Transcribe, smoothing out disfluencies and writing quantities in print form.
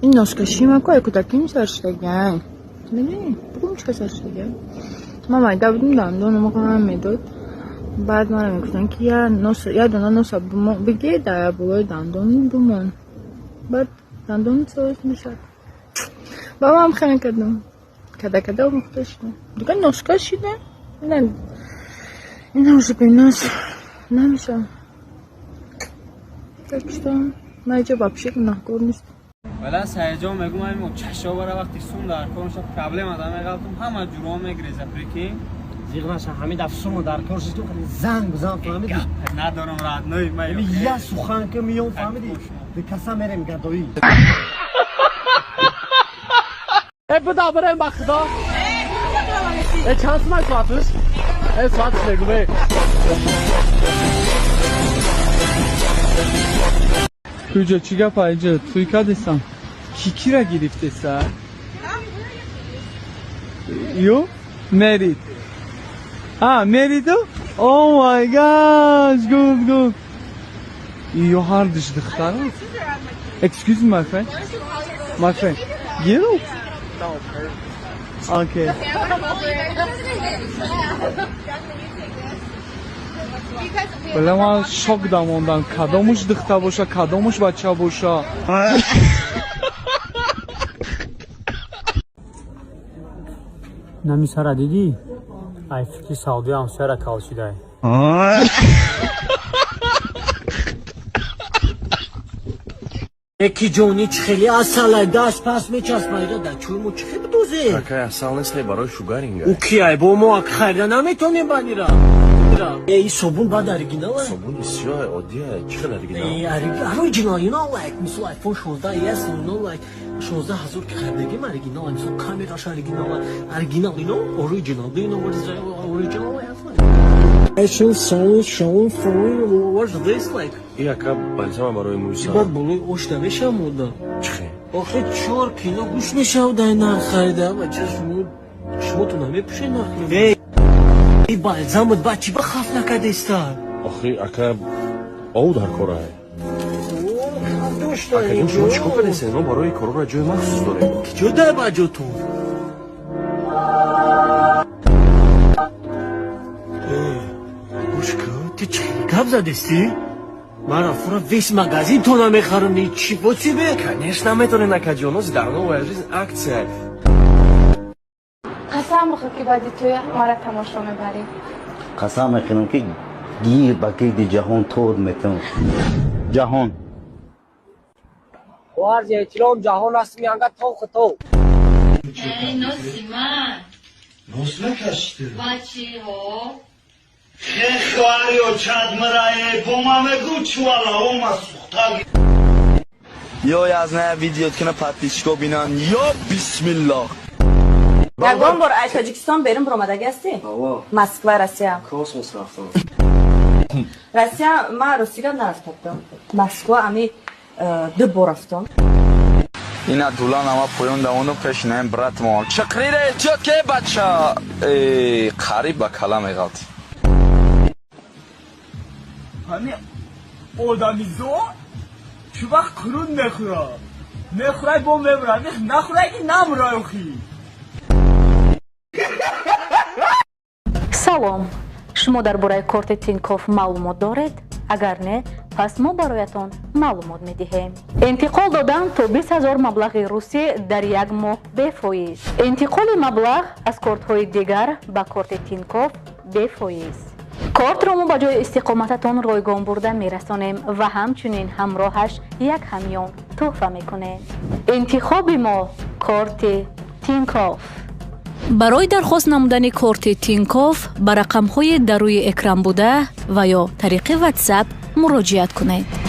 Немножко щимакой, куда кинься, что я. Бери, помнишь, что я? Мама, давно мы медот. بعد من میگفتن که یا دندان بگه در بلای دندان بمون بعد دندان سویس میشد بابا هم خیلی کردم کده و مخته شدم دیگه نسکه شده این روزی بیناس نمیشه دکشتم من اینجا بابشی گناهگار نیست ولی سایجا میگم همین چشا برای وقتی سون در کارش پرابلم آدم میگفتم همه جورا میگریزه پریکی زیغناش همین دفسون در کارش تو خیلی زنگ فهمیدی ندارم راد نوی من یه سخن که میام فهمیدی به کسا میرم گدایی بدا بریم با خدا چند سمک ساعتش ساعتش بگو به کجا چی گپ اینجا توی کدستم کی را گرفته سر یو married married oh my gosh good you hard is دختر excuse me my friend you okay ولی من شok داموندم کدامش دختر باشه کدامش بچه باشه نمیسارا دیدی؟ ای فکر سعودی هم سر کالشیده یکی جونیچ خیلی اصله دست پس میچسبه در چون چه بدوزه اکای اصل نیست برای شوگرینگه او کیه با ما خیلی نمیتونیم بانیرا ای صابون بعد اریجینال صابون سیاه عادیه چقدر اریجینال اریجینال you know like مثل آیفون 16 yes you know like 16000 که خریدگیم اریجینال مثل کامراش اریجینال you know original do you know what is original fashion sound phone what's this like این اکا بلزم برای موسا بعد بلوی اوش دمیشه مودا چخه آخه چور کینو گوش میشه در نخریده بچه شما تو نمیپوشه نخریده ای بلزم بود بچی بخاف نکرده استار آخه اکا او در کاره اکا این شما چیکو کنیسه اینا برای کارو را جای مخصوص داره کجا ده بجا تو گوش کن تو چه گب زدستی؟ من افورا ویس مگازین تو نمیخرم چی بوچی به؟ کنیش نمیتونه نکجانوز در نو ویرجیز اکسیه قسم بخور که بعدی توی ما را تماشا میبری قسم میخورم که گیر با قید جهان تود میتونم جهان وارز احترام جهان رسمی انگا تو خطو نوس نکشتی بچی ها خواهری و چند مرای بومامه گوچ والا اوما سوختاگی یا از نه ویدیوت کنه پتیشکو بینن یا بسم الله یگان بار از تاجیکستان بریم برآمدگی هستی؟ مسکو روسیه کاسموس رفتم روسیه من روسیه نرفتم مسکو امی دو بار رفتم اینا دولان اما پویون داونو پیش نیم برات مال چقریره چه که بچه قریب با کلام ایغاد همین آدمیزو چه وقت کرون نخورای با میبرن نخورای که نمرای خی салом шумо дар бораи корти тинкофф маълумот доред агар не пас мо бароятон маълумот медиҳем интиқол додан то 20000 маблағи русӣ дар як моҳ бефоиз интиқоли маблағ аз кортҳои дигар ба корти тинкофф бефоиз кортро мо ба ҷои истиқомататон ройгон бурда мерасонем ва ҳамчунин ҳамроҳаш як ҳамён тӯҳфа мекунем интихоби мо корти тинкофф барои дархост намудани корти тинкофф ба рақамҳои дар рӯи экран буда ва ё тариқи ватсап муроҷиат кунед.